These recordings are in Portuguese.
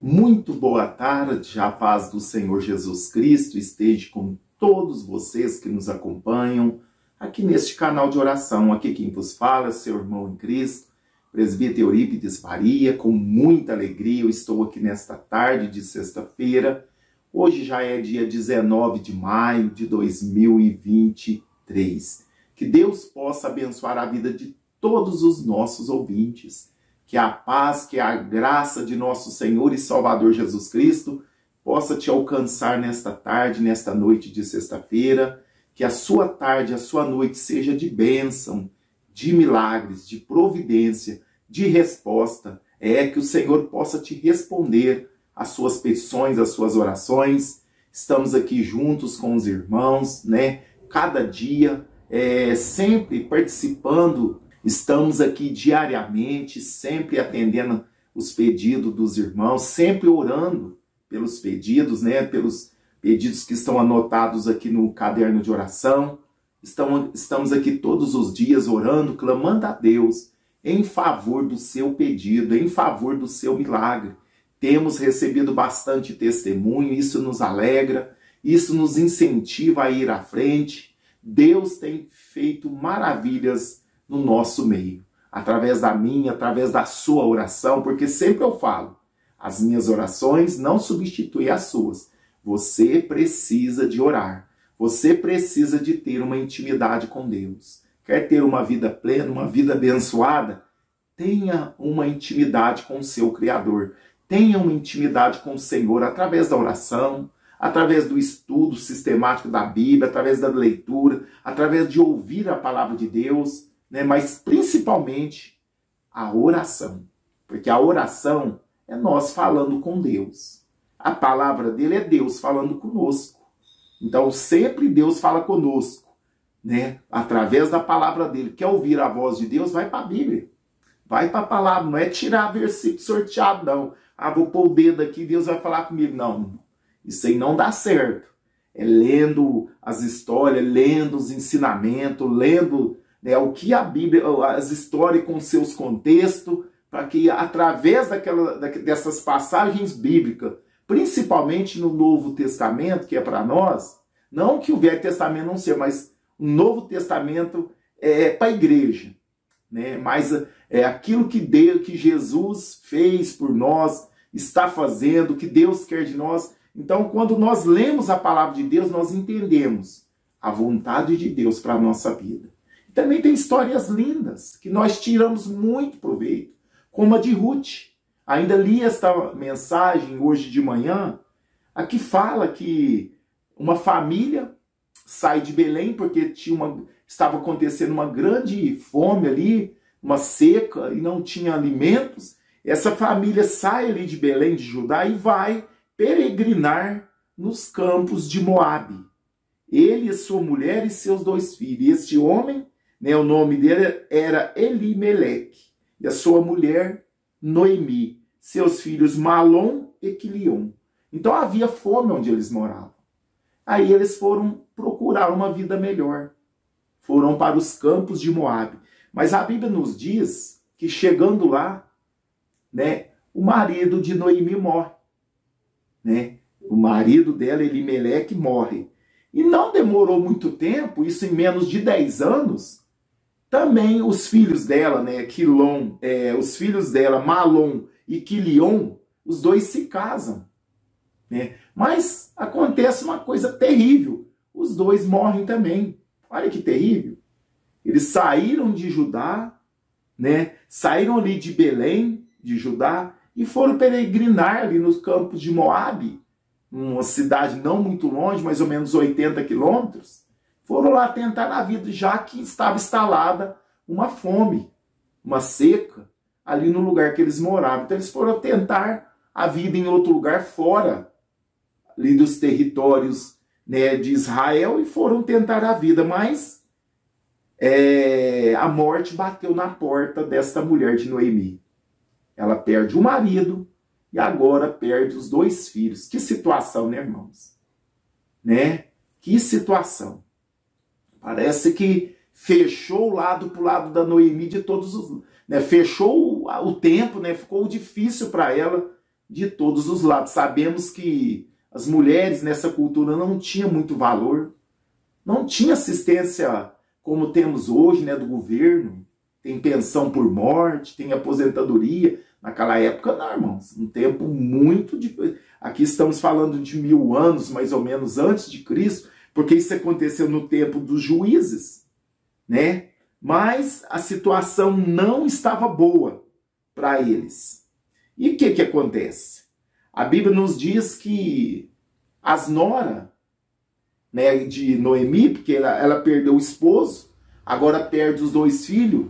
Muito boa tarde, a paz do Senhor Jesus Cristo esteja com todos vocês que nos acompanham aqui neste canal de oração. Aqui quem vos fala é seu irmão em Cristo, presbítero Eurípides Faria. Com muita alegria eu estou aqui nesta tarde de sexta-feira. Hoje já é dia 19 de maio de 2023. Que Deus possa abençoar a vida de todos os nossos ouvintes. Que a paz, que a graça de nosso Senhor e Salvador Jesus Cristo possa te alcançar nesta tarde, nesta noite de sexta-feira. Que a sua tarde, a sua noite seja de bênção, de milagres, de providência, de resposta. Que o Senhor possa te responder às suas petições, às suas orações. Estamos aqui juntos com os irmãos, né? Cada dia, sempre participando. Estamos aqui diariamente, sempre atendendo os pedidos dos irmãos, sempre orando pelos pedidos, né? Pelos pedidos que estão anotados aqui no caderno de oração. Estamos aqui todos os dias orando, clamando a Deus em favor do seu pedido, em favor do seu milagre. Temos recebido bastante testemunho, isso nos alegra, isso nos incentiva a ir à frente. Deus tem feito maravilhas no nosso meio, através da minha, através da sua oração, porque sempre eu falo, as minhas orações não substituem as suas. Você precisa de orar, você precisa de ter uma intimidade com Deus. Quer ter uma vida plena, uma vida abençoada? Tenha uma intimidade com o seu Criador, tenha uma intimidade com o Senhor através da oração, através do estudo sistemático da Bíblia, através da leitura, através de ouvir a palavra de Deus, né? Mas principalmente a oração, porque a oração é nós falando com Deus. A palavra dele é Deus falando conosco. Então sempre Deus fala conosco, né? Através da palavra dele. Quer ouvir a voz de Deus? Vai para a Bíblia, vai para a palavra. Não é tirar versículo sorteado, não. Vou pôr o dedo aqui e Deus vai falar comigo. Não, isso aí não dá certo. É lendo as histórias, lendo os ensinamentos, lendo o que a Bíblia, as histórias com seus contextos, para que através dessas passagens bíblicas, principalmente no Novo Testamento, que é para nós, não que o Velho Testamento não seja, mas o Novo Testamento é para a igreja, né? Mas é aquilo que Jesus fez por nós, está fazendo, que Deus quer de nós. Então, quando nós lemos a palavra de Deus, nós entendemos a vontade de Deus para a nossa vida. Também tem histórias lindas, que nós tiramos muito proveito, como a de Ruth. Ainda li esta mensagem hoje de manhã, aqui fala que uma família sai de Belém, porque estava acontecendo uma grande fome ali, uma seca, e não tinha alimentos. Essa família sai ali de Belém, de Judá, e vai peregrinar nos campos de Moabe. Ele, sua mulher e seus 2 filhos. E este homem, o nome dele era Elimeleque, e a sua mulher Noemi, seus filhos Malom e Quilion. Então havia fome onde eles moravam. Aí eles foram procurar uma vida melhor. Foram para os campos de Moabe. Mas a Bíblia nos diz que chegando lá, o marido de Noemi morre. O marido dela, Elimeleque, morre. E não demorou muito tempo, isso em menos de 10 anos, também os filhos dela, os filhos dela, Malom e Quilion, os dois se casam. Mas acontece uma coisa terrível, os dois morrem também. Olha que terrível. Eles saíram de Judá, saíram ali de Belém, de Judá, e foram peregrinar ali nos campos de Moabe, uma cidade não muito longe, mais ou menos 80 quilômetros. Foram lá tentar a vida, já que estava instalada uma fome, uma seca, ali no lugar que eles moravam. Então eles foram tentar a vida em outro lugar, fora ali dos territórios de Israel, e foram tentar a vida, mas a morte bateu na porta desta mulher de Noemi. Ela perde o marido e agora perde os 2 filhos. Que situação, né, irmãos? Que situação. Parece que fechou o lado para o lado da Noemi de todos os... Fechou o tempo, ficou difícil para ela de todos os lados. Sabemos que as mulheres nessa cultura não tinham muito valor, não tinha assistência como temos hoje, né, do governo. Tem pensão por morte, tem aposentadoria. Naquela época, não, irmãos. Um tempo muito difícil. Aqui estamos falando de 1000 anos, mais ou menos, antes de Cristo, porque isso aconteceu no tempo dos juízes, né? Mas a situação não estava boa para eles. E o que acontece? A Bíblia nos diz que as noras, né, de Noemi, porque ela perdeu o esposo, agora perde os 2 filhos.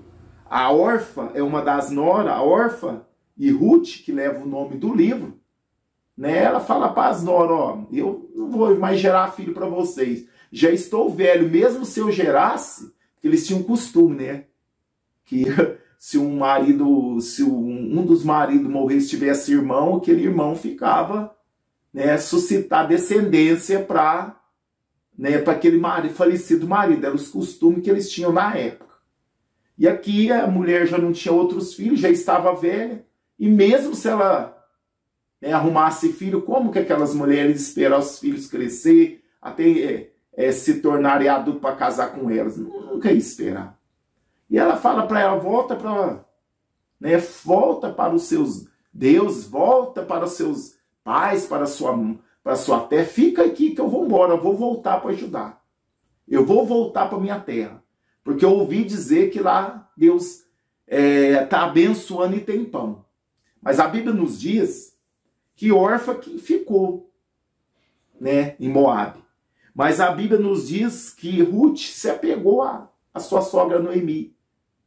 A Orfa é uma das noras, a Orfa e Ruth, que leva o nome do livro, né? Ela fala para as noras, ó, eu não vou mais gerar filho para vocês. Já estou velho, mesmo se eu gerasse, que eles tinham costume, né? Que se um dos maridos morresse, tivesse irmão, aquele irmão ficava, né, suscitar descendência para, né, para aquele falecido marido. Eram os costumes que eles tinham na época. E aqui a mulher já não tinha outros filhos, já estava velha. E mesmo se ela, né, arrumasse filho, como que aquelas mulheres esperam os filhos crescer, até se tornarem adultos para casar com elas? Nunca ia esperar. E ela fala para ela, volta para os seus deuses, volta para os seus pais, para a sua terra, fica aqui que eu vou embora, eu vou voltar para Judá. Eu vou voltar para minha terra. Porque eu ouvi dizer que lá Deus está abençoando e tem pão. Mas a Bíblia nos diz que Orfa que ficou, né, em Moabe. Mas a Bíblia nos diz que Ruth se apegou à sua sogra Noemi.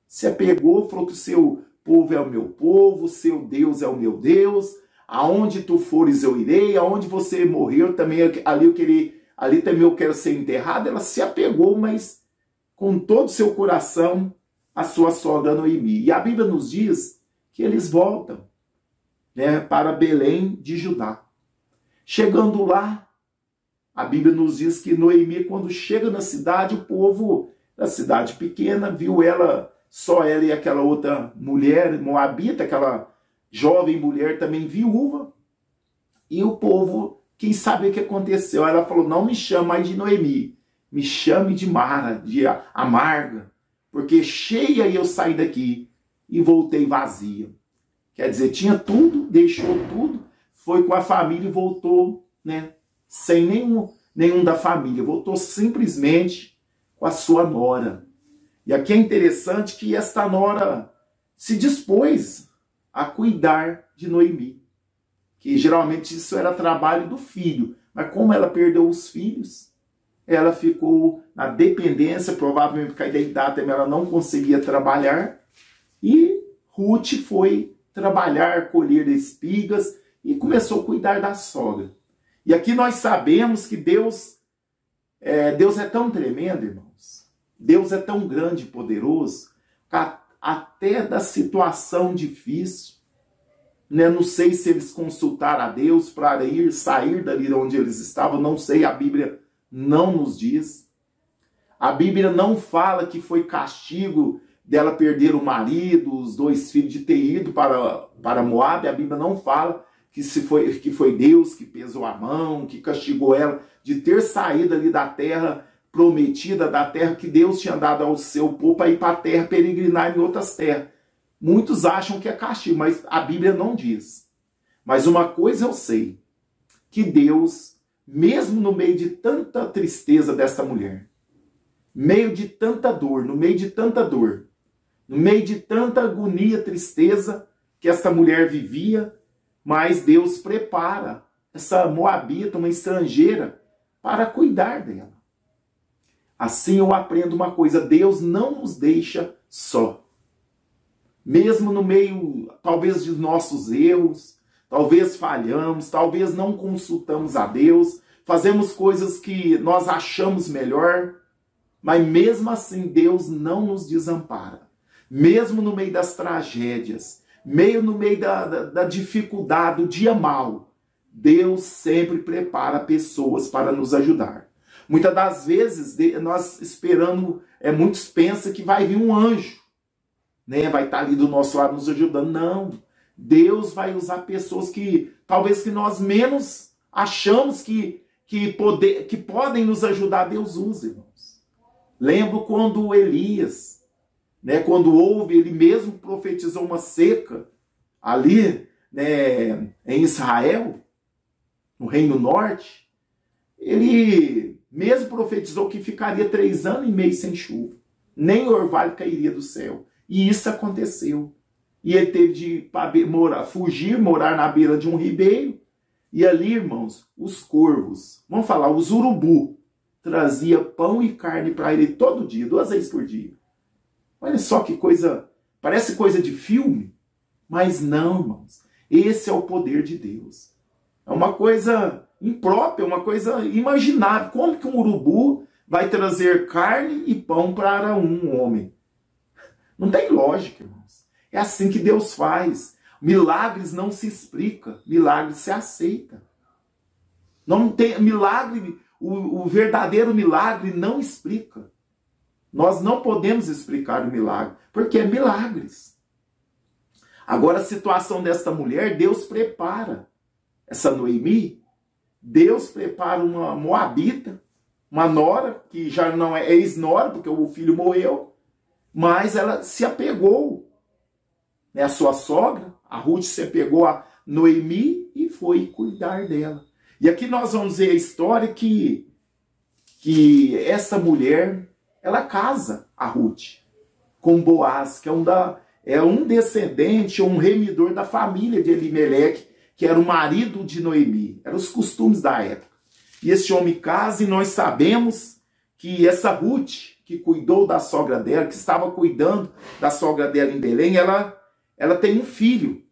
Se apegou, falou que o seu povo é o meu povo, o seu Deus é o meu Deus. Aonde tu fores eu irei, aonde você morreu também ali também eu quero ser enterrado. Ela se apegou, mas com todo o seu coração, a sua sogra Noemi. E a Bíblia nos diz que eles voltam, né, para Belém de Judá. Chegando lá, a Bíblia nos diz que Noemi, quando chega na cidade, o povo da cidade pequena viu ela, só ela e aquela outra mulher, moabita, aquela jovem mulher também viúva. E o povo quis saber o que aconteceu. Ela falou, não me chame mais de Noemi, me chame de Mara, de amarga, porque cheia eu saí daqui e voltei vazia. Quer dizer, tinha tudo, deixou tudo, foi com a família e voltou, né, sem nenhum da família. Voltou simplesmente com a sua nora. E aqui é interessante que esta nora se dispôs a cuidar de Noemi. Que geralmente isso era trabalho do filho. Mas como ela perdeu os filhos, ela ficou na dependência, provavelmente por causa da idade também ela não conseguia trabalhar. E Ruth foi trabalhar, colher espigas e começou a cuidar da sogra. E aqui nós sabemos que Deus é tão tremendo, irmãos. Deus é tão grande e poderoso, que até da situação difícil, né? Não sei se eles consultaram a Deus para sair dali onde eles estavam, não sei, a Bíblia não nos diz. A Bíblia não fala que foi castigo dela perder o marido, os 2 filhos, de ter ido para Moabe. A Bíblia não fala que foi Deus que pesou a mão, que castigou ela de ter saído ali da terra prometida, da terra que Deus tinha dado ao seu povo para ir para a terra, peregrinar em outras terras. Muitos acham que é castigo, mas a Bíblia não diz. Mas uma coisa eu sei, que Deus, mesmo no meio de tanta tristeza dessa mulher, no meio de tanta dor, no meio de tanta agonia, tristeza que essa mulher vivia, mas Deus prepara essa moabita, uma estrangeira, para cuidar dela. Assim eu aprendo uma coisa, Deus não nos deixa só. Mesmo no meio, talvez, de nossos erros, talvez falhamos, talvez não consultamos a Deus, fazemos coisas que nós achamos melhor, mas mesmo assim Deus não nos desampara. Mesmo no meio das tragédias, no meio da dificuldade, do dia mau, Deus sempre prepara pessoas para nos ajudar. Muitas das vezes, nós esperando, muitos pensam que vai vir um anjo, né? Vai estar ali do nosso lado nos ajudando. Não, Deus vai usar pessoas que talvez que nós menos achamos que podem nos ajudar. Deus usa, irmãos. Lembro quando Elias, né, quando houve, ele mesmo profetizou uma seca ali, né, em Israel, no Reino Norte. Ele mesmo profetizou que ficaria 3 anos e meio sem chuva. Nem orvalho cairia do céu. E isso aconteceu. E ele teve de fugir, morar na beira de um ribeiro. E ali, irmãos, os corvos, vamos falar, os urubu, trazia pão e carne para ele todo dia, 2 vezes por dia. Olha só que coisa, parece coisa de filme, mas não, irmãos. Esse é o poder de Deus. É uma coisa imprópria, uma coisa imaginável. Como que um urubu vai trazer carne e pão para um homem? Não tem lógica, irmãos. É assim que Deus faz. Milagres não se explica, milagres se aceita. Não tem milagre, o verdadeiro milagre não explica. Nós não podemos explicar o milagre, porque é milagres. Agora a situação desta mulher, Deus prepara. Essa Noemi, Deus prepara uma moabita, uma nora, que já não é ex-nora, porque o filho morreu, mas ela se apegou, né, a sua sogra, a Ruth se apegou a Noemi e foi cuidar dela. E aqui nós vamos ver a história que essa mulher, ela casa a Ruth com Boaz, que é um descendente, um remidor da família de Elimeleque, que era o marido de Noemi. Eram os costumes da época. E esse homem casa, e nós sabemos que essa Ruth, que cuidou da sogra dela, que estava cuidando da sogra dela em Belém, ela tem um filho.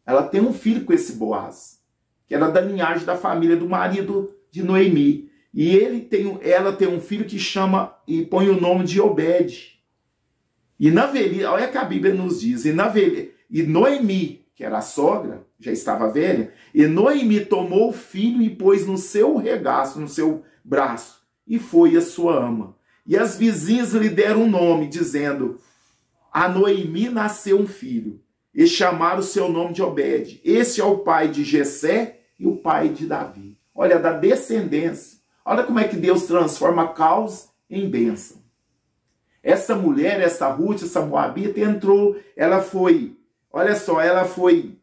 Ela tem um filho com esse Boaz, que era da linhagem da família do marido de Noemi. E ela tem um filho que chama e põe o nome de Obed. E na velhice, olha que a Bíblia nos diz, e Noemi, que era a sogra, já estava velha, e Noemi tomou o filho e pôs no seu regaço, no seu braço, e foi a sua ama. E as vizinhas lhe deram um nome, dizendo: a Noemi nasceu um filho, e chamaram o seu nome de Obed. Esse é o pai de Jessé e o pai de Davi. Olha, da descendência. Olha como é que Deus transforma caos em bênção. Essa mulher, essa Ruth, essa moabita entrou, ela foi, olha só, ela foi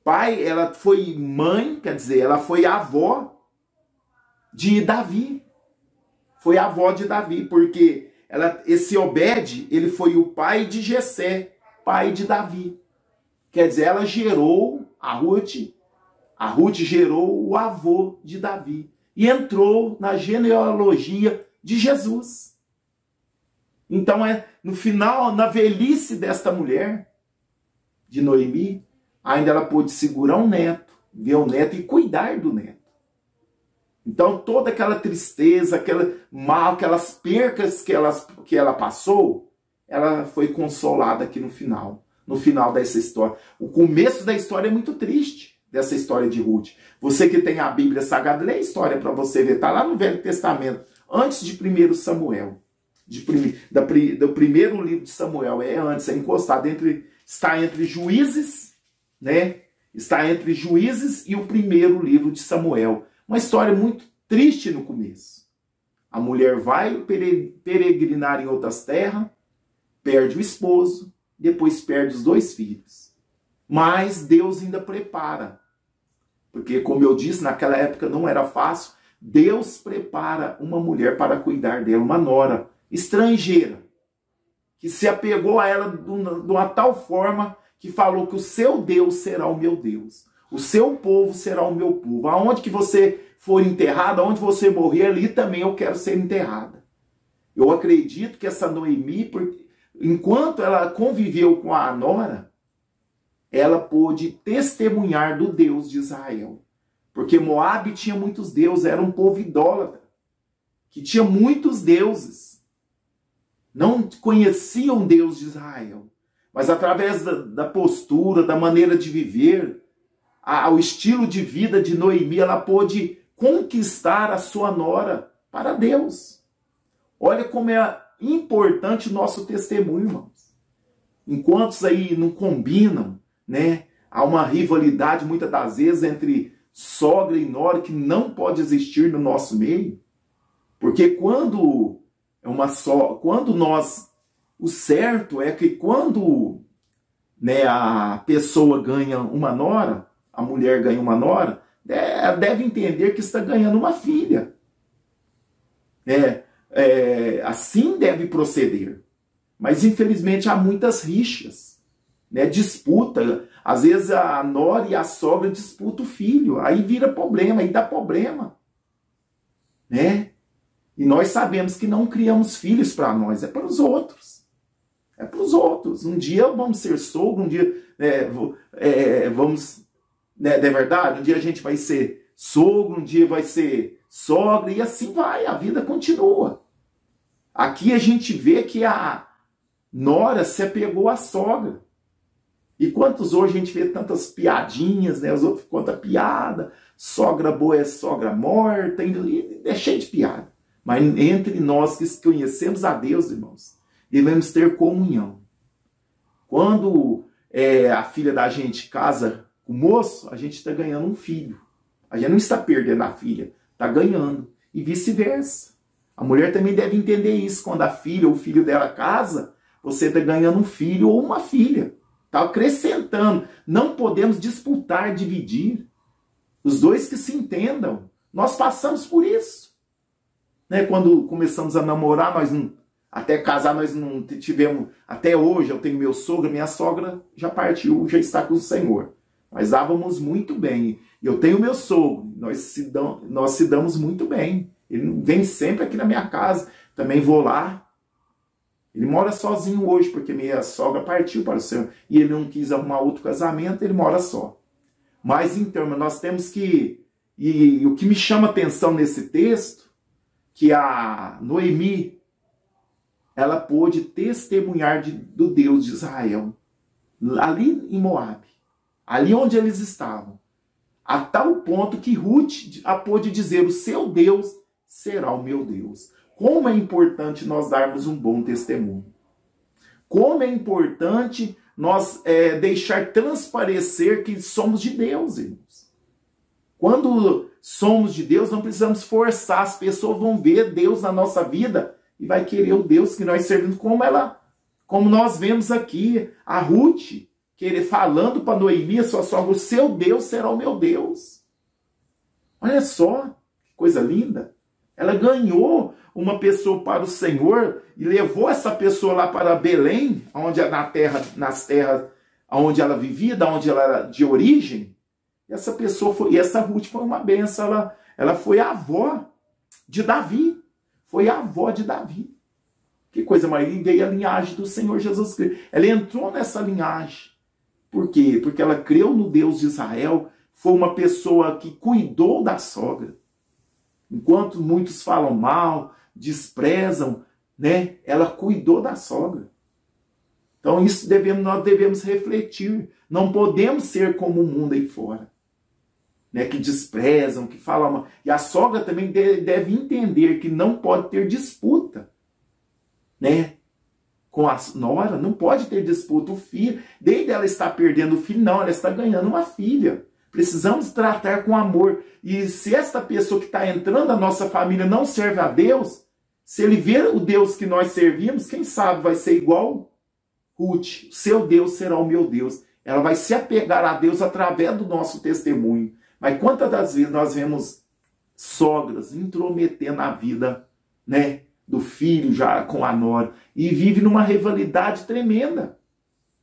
ela foi mãe, quer dizer, ela foi avó de Davi. Foi avó de Davi, porque esse Obed, ele foi o pai de Jessé, pai de Davi. Quer dizer, ela gerou, a Ruth gerou o avô de Davi. E entrou na genealogia de Jesus. Então, no final, na velhice desta mulher, de Noemi, ainda ela pôde segurar um neto, ver o neto e cuidar do neto. Então, toda aquela tristeza, aquela mal, aquelas percas que ela passou, ela foi consolada aqui no final dessa história. O começo da história é muito triste, dessa história de Ruth. Você que tem a Bíblia Sagrada, lê a história para você ver. Está lá no Velho Testamento, antes de 1 Samuel. Do primeiro livro de Samuel, antes, encostado está entre Juízes, né? Está entre Juízes e o primeiro livro de Samuel. Uma história muito triste no começo. A mulher vai peregrinar em outras terras, perde o esposo, depois perde os 2 filhos. Mas Deus ainda prepara. Porque, como eu disse, naquela época não era fácil. Deus prepara uma mulher para cuidar dela, uma nora estrangeira, que se apegou a ela de uma tal forma que falou que o seu Deus será o meu Deus. O seu povo será o meu povo. Aonde que você for enterrado, aonde você morrer, ali também eu quero ser enterrada. Eu acredito que essa Noemi, enquanto ela conviveu com a nora, ela pôde testemunhar do Deus de Israel. Porque Moabe tinha muitos deuses, era um povo idólatra, que tinha muitos deuses. Não conheciam Deus de Israel. Mas através da postura, da maneira de viver, o estilo de vida de Noemi, ela pôde conquistar a sua nora para Deus. Olha como é importante o nosso testemunho, irmãos. enquanto aí não combinam, né? Há uma rivalidade muitas das vezes entre sogra e nora que não pode existir no nosso meio. Porque quando o certo é que quando, né, a pessoa ganha uma nora, a mulher ganha uma nora, deve entender que está ganhando uma filha. Assim deve proceder. Mas infelizmente há muitas rixas, né, disputa. Às vezes a nora e a sogra disputam o filho, aí vira problema, aí dá problema, né? E nós sabemos que não criamos filhos para nós, é para os outros. É para os outros. Um dia vamos ser sogro, um dia vamos... Né, não é verdade? Um dia a gente vai ser sogro, um dia vai ser sogra, e assim vai, a vida continua. Aqui a gente vê que a nora se apegou à sogra. E quantos hoje a gente vê tantas piadinhas, né? Os outros contam piada, sogra boa é sogra morta, é cheio de piada. Mas entre nós que conhecemos a Deus, irmãos, devemos ter comunhão. Quando a filha da gente casa com o moço, a gente está ganhando um filho. A gente não está perdendo a filha, está ganhando. E vice-versa. A mulher também deve entender isso. Quando a filha ou o filho dela casa, você está ganhando um filho ou uma filha. Está acrescentando. Não podemos disputar, dividir. Os dois que se entendam. Nós passamos por isso. Né? Quando começamos a namorar, até casar nós não tivemos... Até hoje eu tenho meu sogro, minha sogra já partiu, já está com o Senhor. Nós dávamos muito bem. Eu tenho meu sogro, nós se damos muito bem. Ele vem sempre aqui na minha casa. Também vou lá. Ele mora sozinho hoje, porque minha sogra partiu para o Senhor. E ele não quis arrumar outro casamento, ele mora só. Mas então, nós temos que... E o que me chama a atenção nesse texto, que a Noemi, ela pôde testemunhar do Deus de Israel. Ali em Moabe. Ali onde eles estavam. A tal ponto que Ruth a pôde dizer, o seu Deus será o meu Deus. Como é importante nós darmos um bom testemunho. Como é importante nós deixar transparecer que somos de Deus, irmãos. Quando somos de Deus, não precisamos forçar. As pessoas vão ver Deus na nossa vida e vai querer o Deus que nós servimos, como nós vemos aqui, a Ruth, falando para Noemi, sua sogra, o seu Deus será o meu Deus. Olha só, que coisa linda. Ela ganhou uma pessoa para o Senhor e levou essa pessoa lá para Belém, nas terras onde ela vivia, da onde ela era de origem. E essa Ruth foi uma benção. Ela foi a avó de Davi. Foi a avó de Davi. Que coisa mais linda. Veio a linhagem do Senhor Jesus Cristo. Ela entrou nessa linhagem. Por quê? Porque ela creu no Deus de Israel. Foi uma pessoa que cuidou da sogra. Enquanto muitos falam mal, desprezam, né? Ela cuidou da sogra. Então isso nós devemos refletir. Não podemos ser como o mundo aí fora, né? Que desprezam, que falam mal. E a sogra também deve entender que não pode ter disputa, né? Com a nora, não pode ter disputa. O filho, desde ela estar perdendo o filho, não, ela está ganhando uma filha. Precisamos tratar com amor. E se esta pessoa que está entrando na nossa família não serve a Deus, se ele ver o Deus que nós servimos, quem sabe vai ser igual Ruth. O seu Deus será o meu Deus. Ela vai se apegar a Deus através do nosso testemunho. Mas quantas das vezes nós vemos sogras intrometendo a vida, né, do filho já com a nora, e vive numa rivalidade tremenda.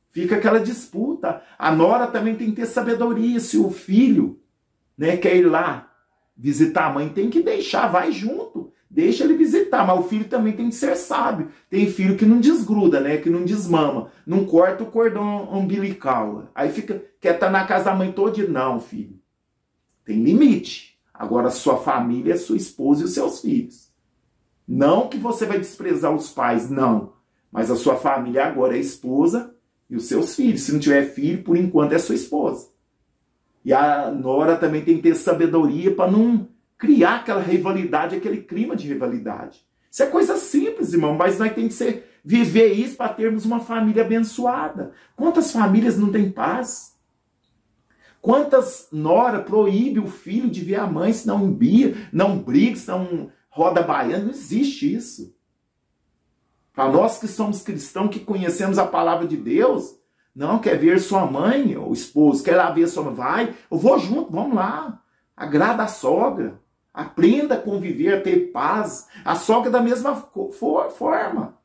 Fica aquela disputa. A nora também tem que ter sabedoria. Se o filho, né, quer ir lá visitar a mãe, tem que deixar, vai junto. Deixa ele visitar, mas o filho também tem que ser sábio. Tem filho que não desgruda, né, que não desmama, não corta o cordão umbilical. Aí quer estar na casa da mãe todo dia. Não, filho. Tem limite. Agora, sua família é sua esposa e os seus filhos. Não que você vai desprezar os pais, não. Mas a sua família agora é a esposa e os seus filhos. Se não tiver filho, por enquanto é sua esposa. E a nora também tem que ter sabedoria para não criar aquela rivalidade, aquele clima de rivalidade. Isso é coisa simples, irmão, mas nós temos que viver isso para termos uma família abençoada. Quantas famílias não têm paz? Quantas nora proíbe o filho de ver a mãe se não embia, não briga, se não roda baiana? Não existe isso. Para nós que somos cristãos, que conhecemos a palavra de Deus, não quer ver sua mãe, o esposo, quer lá ver sua mãe, vai, eu vou junto, vamos lá. Agrada a sogra, aprenda a conviver, a ter paz. A sogra da mesma forma.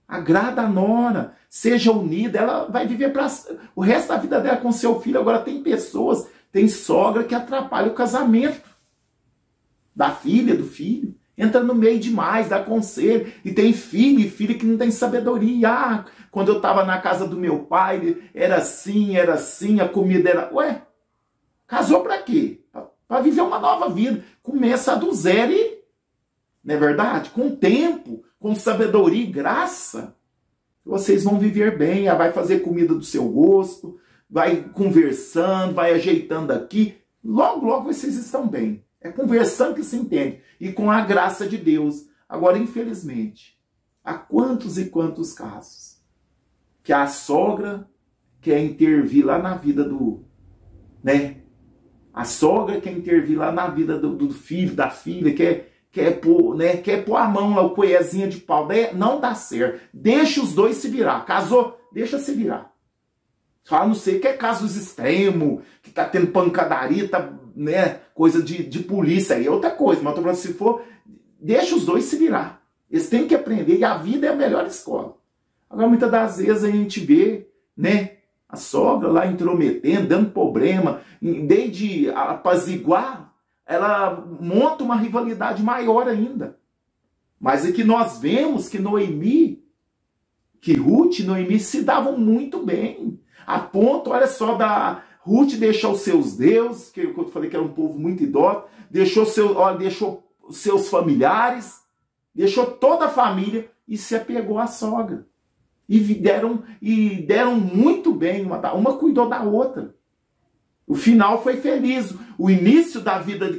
Agrada a nora, seja unida, ela vai viver para o resto da vida dela com seu filho. Agora tem pessoas, tem sogra que atrapalha o casamento da filha, do filho. Entra no meio demais, dá conselho. E tem filho e filha que não tem sabedoria. Ah, quando eu estava na casa do meu pai, era assim, a comida era... Ué, casou para quê? Para viver uma nova vida. Começa do zero e... Não é verdade? Com tempo, com sabedoria e graça, vocês vão viver bem. Ela vai fazer comida do seu gosto, vai conversando, vai ajeitando aqui. Logo, logo vocês estão bem. É conversando que se entende. E com a graça de Deus. Agora, infelizmente, há quantos e quantos casos que a sogra quer intervir lá na vida do... né? A sogra quer intervir lá na vida do filho, da filha, quer pôr a mão lá, o coezinha de pau. Não dá certo. Deixa os dois se virar. Casou? Deixa se virar. Só não sei que é casos extremos, que tá tendo pancadaria, tá, né, coisa de polícia, aí é outra coisa. Mas tô falando, se for, deixa os dois se virar. Eles têm que aprender, e a vida é a melhor escola. Agora, muitas das vezes a gente vê, né, a sogra lá intrometendo, dando problema, em vez de apaziguar, ela monta uma rivalidade maior ainda. Mas é que nós vemos que Noemi, que Ruth e Noemi se davam muito bem. A ponto, olha só, da Ruth deixar os seus deuses, que eu falei que era um povo muito idólatra, deixou seus familiares, deixou toda a família e se apegou à sogra. E deram muito bem, uma cuidou da outra. O final foi feliz. O início da vida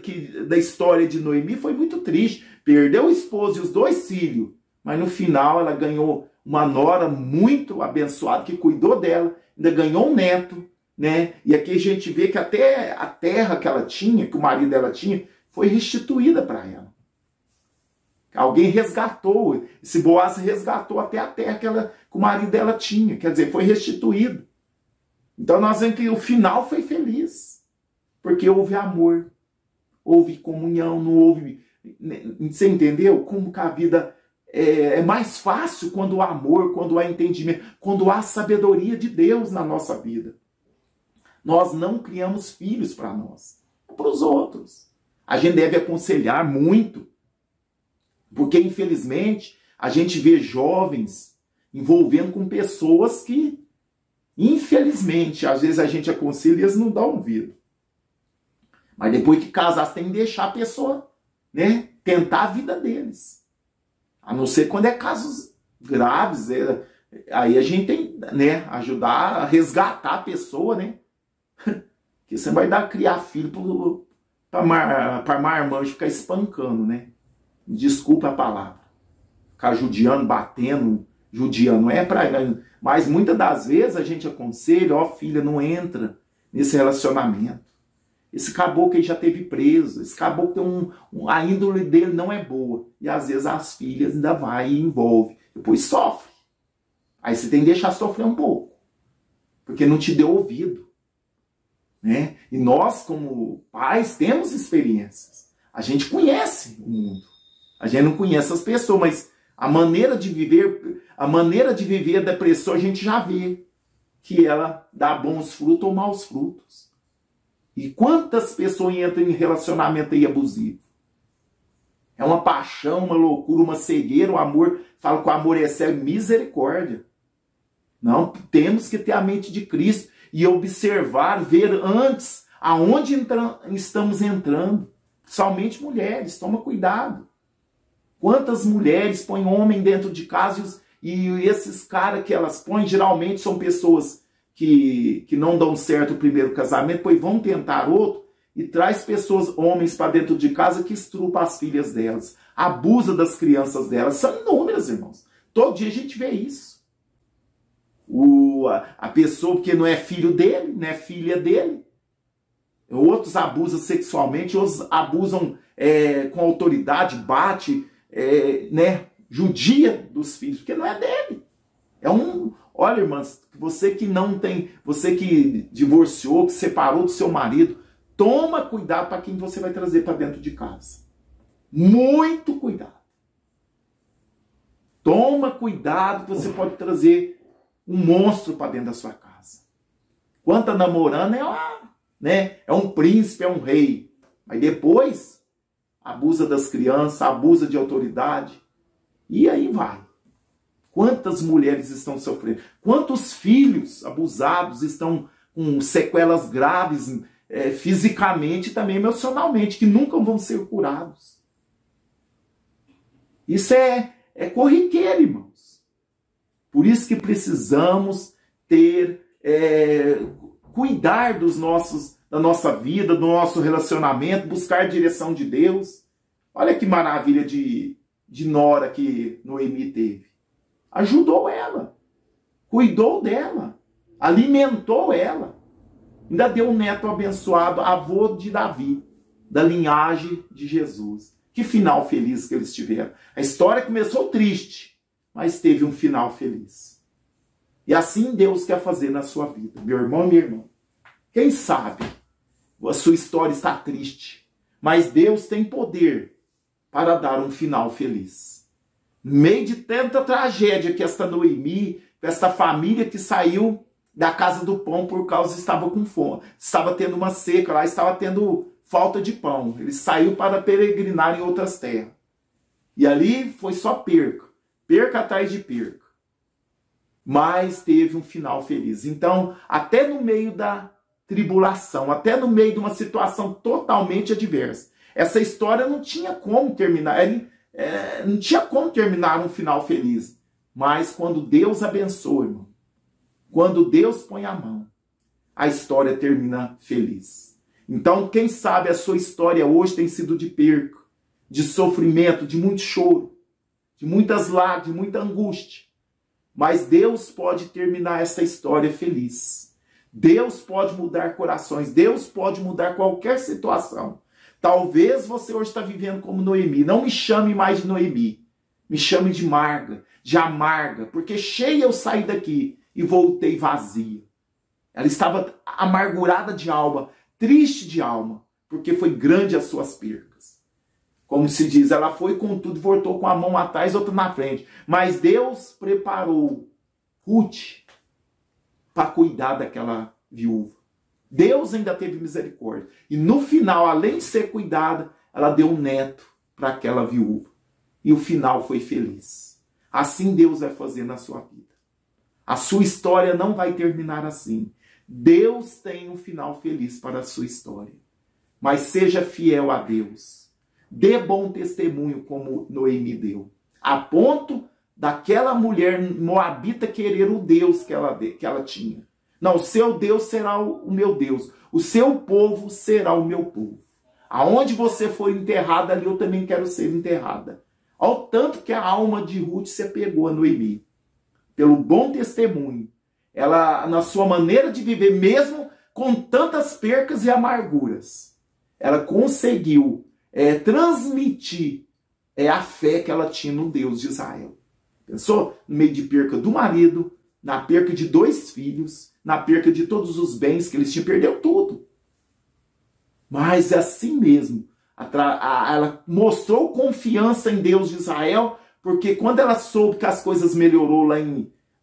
da história de Noemi foi muito triste. Perdeu o esposo e os dois filhos. Mas no final ela ganhou uma nora muito abençoada que cuidou dela. Ainda ganhou um neto, né? E aqui a gente vê que até a terra que ela tinha, que o marido dela tinha, foi restituída para ela. Alguém resgatou. Esse Boaz resgatou até a terra que o marido dela tinha. Quer dizer, foi restituído. Então nós vemos que o final foi feliz. Porque houve amor. Houve comunhão. Não houve... Você entendeu? Como que a vida é mais fácil quando há amor, quando há entendimento, quando há sabedoria de Deus na nossa vida. Nós não criamos filhos para nós. É para os outros. A gente deve aconselhar muito. Porque, infelizmente, a gente vê jovens envolvendo com pessoas que, infelizmente, às vezes a gente aconselha e eles não dão ouvido. Mas depois que casar, você tem que deixar a pessoa, né, tentar a vida deles. A não ser quando é casos graves. Aí a gente tem, né, ajudar a resgatar a pessoa, né? Porque você vai criar filho para marmanjo ficar espancando, né? Desculpa a palavra. Ficar judiando, batendo, judiando. Não é para... Mas muitas das vezes a gente aconselha, ó, filha, não entra nesse relacionamento. Esse caboclo aí já teve preso. Esse caboclo tem a índole dele não é boa. E às vezes as filhas ainda vai e envolve. Depois sofre. Aí você tem que deixar sofrer um pouco. Porque não te deu ouvido. Né? E nós, como pais, temos experiências. A gente conhece o mundo. A gente não conhece as pessoas, mas a maneira de viver a depressão a gente já vê que ela dá bons frutos ou maus frutos. E quantas pessoas entram em relacionamento aí abusivo? É uma paixão, uma loucura, uma cegueira, um amor. Fala que o amor é cego, misericórdia. Não, temos que ter a mente de Cristo e observar, ver antes aonde estamos entrando. Somente mulheres, toma cuidado. Quantas mulheres põem homem dentro de casa e esses caras que elas põem geralmente são pessoas que não dão certo o primeiro casamento, depois vão tentar outro e traz pessoas, homens para dentro de casa que estrupa as filhas delas, abusa das crianças delas. São inúmeras, irmãos. Todo dia a gente vê isso. A pessoa, porque não é filho dele, não é filha dele. Outros abusam sexualmente, outros abusam com autoridade, bate, né, judia dos filhos, porque não é dele. Olha, irmãs, você que não tem, você que divorciou, que separou do seu marido, toma cuidado para quem você vai trazer para dentro de casa. Muito cuidado. Toma cuidado, que você pode trazer um monstro para dentro da sua casa. Quando tá namorando, é um príncipe, é um rei. Mas depois, abusa das crianças, abusa de autoridade. E aí vai. Quantas mulheres estão sofrendo? Quantos filhos abusados estão com sequelas graves, fisicamente e também emocionalmente, que nunca vão ser curados? Isso é corriqueiro, irmãos. Por isso que precisamos cuidar da nossa vida, do nosso relacionamento, buscar a direção de Deus. Olha que maravilha de nora que Noemi teve. Ajudou ela, cuidou dela, alimentou ela. Ainda deu um neto abençoado, avô de Davi, da linhagem de Jesus. Que final feliz que eles tiveram. A história começou triste, mas teve um final feliz. E assim Deus quer fazer na sua vida, meu irmão e minha irmã. Quem sabe a sua história está triste, mas Deus tem poder para dar um final feliz. No meio de tanta tragédia que esta Noemi, esta família que saiu da casa do pão por causa estava com fome, estava tendo uma seca lá, estava tendo falta de pão. Ele saiu para peregrinar em outras terras. E ali foi só perca atrás de perca. Mas teve um final feliz. Então, até no meio da tribulação, até no meio de uma situação totalmente adversa, essa história não tinha como terminar. Não tinha como terminar um final feliz. Mas quando Deus abençoa, irmão, quando Deus põe a mão, a história termina feliz. Então, quem sabe a sua história hoje tem sido de perca, de sofrimento, de muito choro, de muitas lágrimas, de muita angústia. Mas Deus pode terminar essa história feliz. Deus pode mudar corações, Deus pode mudar qualquer situação. Talvez você hoje está vivendo como Noemi. Não me chame mais de Noemi. Me chame de Marga, de amarga. Porque cheia eu saí daqui e voltei vazia. Ela estava amargurada de alma, triste de alma, porque foi grande as suas percas. Como se diz, ela foi com tudo e voltou com a mão atrás e outra na frente. Mas Deus preparou Ruth para cuidar daquela viúva. Deus ainda teve misericórdia. E no final, além de ser cuidada, ela deu um neto para aquela viúva. E o final foi feliz. Assim Deus vai fazer na sua vida. A sua história não vai terminar assim. Deus tem um final feliz para a sua história. Mas seja fiel a Deus. Dê bom testemunho como Noemi deu. A ponto daquela mulher moabita querer o Deus que ela tinha. Não, o seu Deus será o meu Deus. O seu povo será o meu povo. Aonde você for enterrada, ali eu também quero ser enterrada. Ao tanto que a alma de Ruth se apegou a Noemi. Pelo bom testemunho. Ela, na sua maneira de viver, mesmo com tantas percas e amarguras, ela conseguiu transmitir a fé que ela tinha no Deus de Israel. Pensou? No meio de perca do marido, na perca de 2 filhos, na perca de todos os bens que eles tinham, perdeu tudo. Mas é assim mesmo. Ela mostrou confiança em Deus de Israel, porque quando ela soube que as coisas melhorou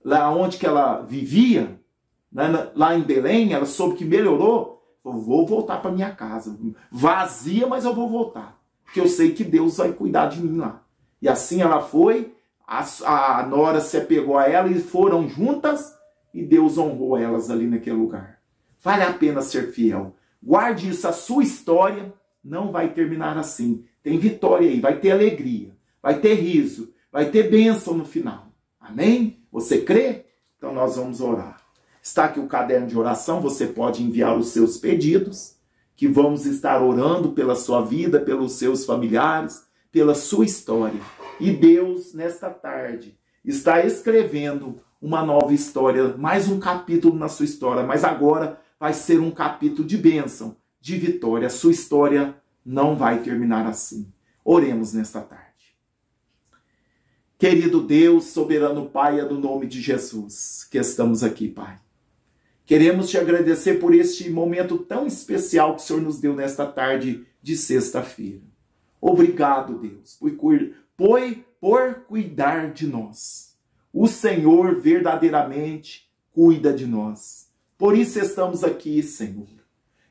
lá onde que ela vivia, né, lá em Belém, ela soube que melhorou, falou, vou voltar para minha casa. Vazia, mas eu vou voltar. Porque eu sei que Deus vai cuidar de mim lá. E assim ela foi, a nora se apegou a ela e foram juntas, e Deus honrou elas ali naquele lugar. Vale a pena ser fiel. Guarde isso, a sua história não vai terminar assim. Tem vitória aí, vai ter alegria, vai ter riso, vai ter bênção no final. Amém? Você crê? Então nós vamos orar. Está aqui o caderno de oração, você pode enviar os seus pedidos, que vamos estar orando pela sua vida, pelos seus familiares, pela sua história. E Deus, nesta tarde, está escrevendo uma nova história, mais um capítulo na sua história, mas agora vai ser um capítulo de bênção, de vitória. A sua história não vai terminar assim. Oremos nesta tarde. Querido Deus, soberano Pai, é no nome de Jesus que estamos aqui, Pai. Queremos te agradecer por este momento tão especial que o Senhor nos deu nesta tarde de sexta-feira. Obrigado, Deus, por cuidar de nós. O Senhor verdadeiramente cuida de nós. Por isso estamos aqui, Senhor.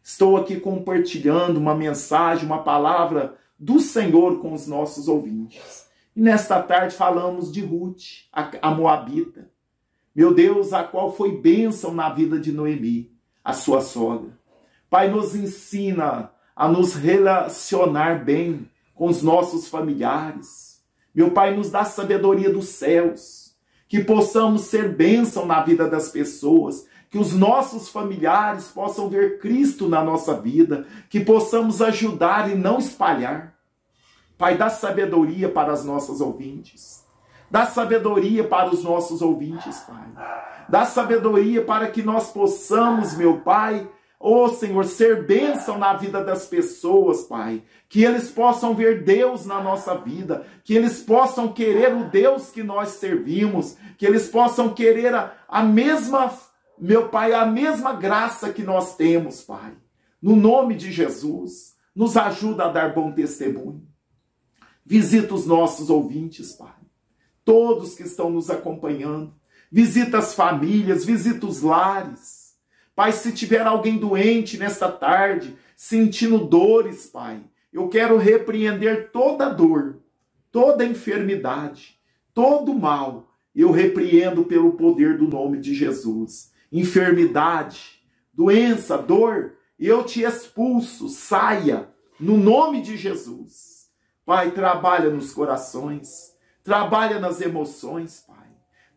Estou aqui compartilhando uma mensagem, uma palavra do Senhor com os nossos ouvintes. E nesta tarde falamos de Ruth, a Moabita. Meu Deus, a qual foi bênção na vida de Noemi, a sua sogra. Pai, nos ensina a nos relacionar bem com os nossos familiares. Meu Pai, nos dá sabedoria dos céus, que possamos ser bênção na vida das pessoas, que os nossos familiares possam ver Cristo na nossa vida, que possamos ajudar e não espalhar. Pai, dá sabedoria para as nossas ouvintes. Dá sabedoria para os nossos ouvintes, Pai. Dá sabedoria para que nós possamos, meu Pai, Senhor, ser bênção na vida das pessoas, Pai. Que eles possam ver Deus na nossa vida. Que eles possam querer o Deus que nós servimos. Que eles possam querer a mesma, meu Pai, a mesma graça que nós temos, Pai. No nome de Jesus, nos ajuda a dar bom testemunho. Visita os nossos ouvintes, Pai. Todos que estão nos acompanhando. Visita as famílias, visita os lares. Pai, se tiver alguém doente nesta tarde, sentindo dores, Pai, eu quero repreender toda dor, toda enfermidade, todo mal. Eu repreendo pelo poder do nome de Jesus. Enfermidade, doença, dor, eu te expulso, saia, no nome de Jesus. Pai, trabalha nos corações. Trabalha nas emoções, Pai.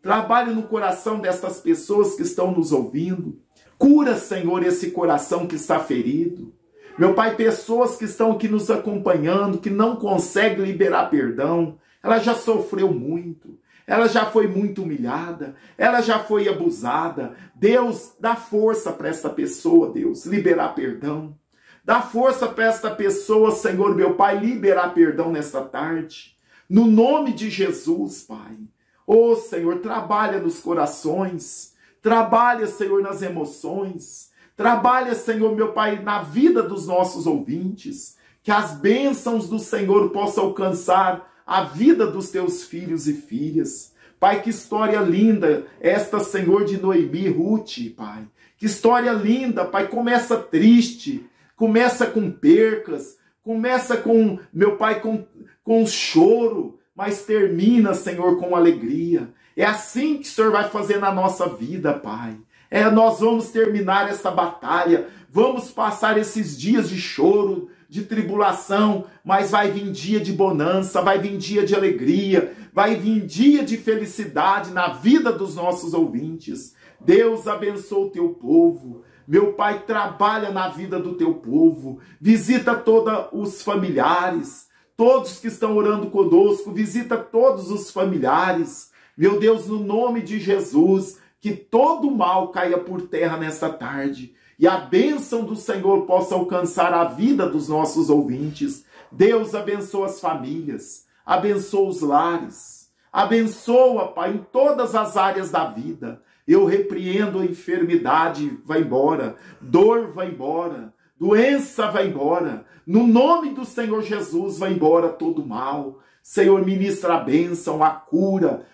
Trabalha no coração destas pessoas que estão nos ouvindo. Cura, Senhor, esse coração que está ferido. Meu Pai, pessoas que estão aqui nos acompanhando, que não conseguem liberar perdão. Ela já sofreu muito. Ela já foi muito humilhada. Ela já foi abusada. Deus, dá força para esta pessoa, Deus, liberar perdão. Dá força para esta pessoa, Senhor, meu Pai, liberar perdão nesta tarde. No nome de Jesus, Pai. Senhor, trabalha nos corações. Trabalha, Senhor, nas emoções. Trabalha, Senhor, meu Pai, na vida dos nossos ouvintes. Que as bênçãos do Senhor possam alcançar a vida dos teus filhos e filhas. Pai, que história linda esta, Senhor, de Noemi, Ruth, Pai. Que história linda, Pai. Começa triste, começa com percas, começa com, meu Pai, com choro, mas termina, Senhor, com alegria. É assim que o Senhor vai fazer na nossa vida, Pai. Nós vamos terminar essa batalha, vamos passar esses dias de choro, de tribulação, mas vai vir dia de bonança, vai vir dia de alegria, vai vir dia de felicidade na vida dos nossos ouvintes. Deus abençoe o teu povo. Meu Pai, trabalha na vida do teu povo, visita todos os familiares, todos que estão orando conosco, visita todos os familiares. Meu Deus, no nome de Jesus, que todo mal caia por terra nesta tarde e a bênção do Senhor possa alcançar a vida dos nossos ouvintes. Deus abençoa as famílias, abençoa os lares, abençoa, Pai, em todas as áreas da vida. Eu repreendo a enfermidade, vai embora, dor vai embora, doença vai embora. No nome do Senhor Jesus vai embora todo mal. Senhor, ministra a bênção, a cura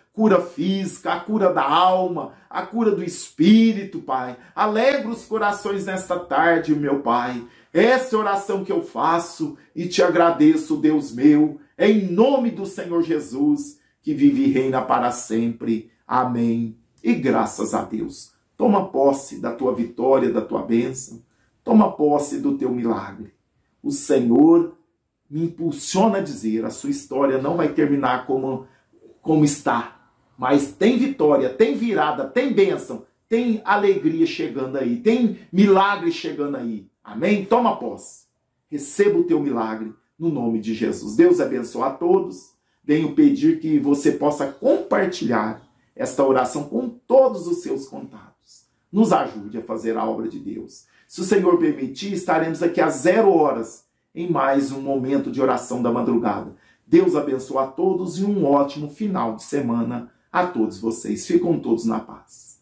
física, a cura da alma, a cura do espírito, Pai. Alegra os corações nesta tarde, meu Pai. Essa é a oração que eu faço e te agradeço, Deus meu, em nome do Senhor Jesus, que vive e reina para sempre. Amém. E graças a Deus. Toma posse da tua vitória, da tua bênção. Toma posse do teu milagre. O Senhor me impulsiona a dizer, a sua história não vai terminar como está. Mas tem vitória, tem virada, tem bênção, tem alegria chegando aí, tem milagre chegando aí. Amém? Toma posse. Receba o teu milagre no nome de Jesus. Deus abençoe a todos. venho pedir que você possa compartilhar esta oração com todos os seus contatos. Nos ajude a fazer a obra de Deus. Se o Senhor permitir, estaremos aqui às 0 horas em mais um momento de oração da madrugada. Deus abençoe a todos e um ótimo final de semana a todos vocês. Ficam todos na paz.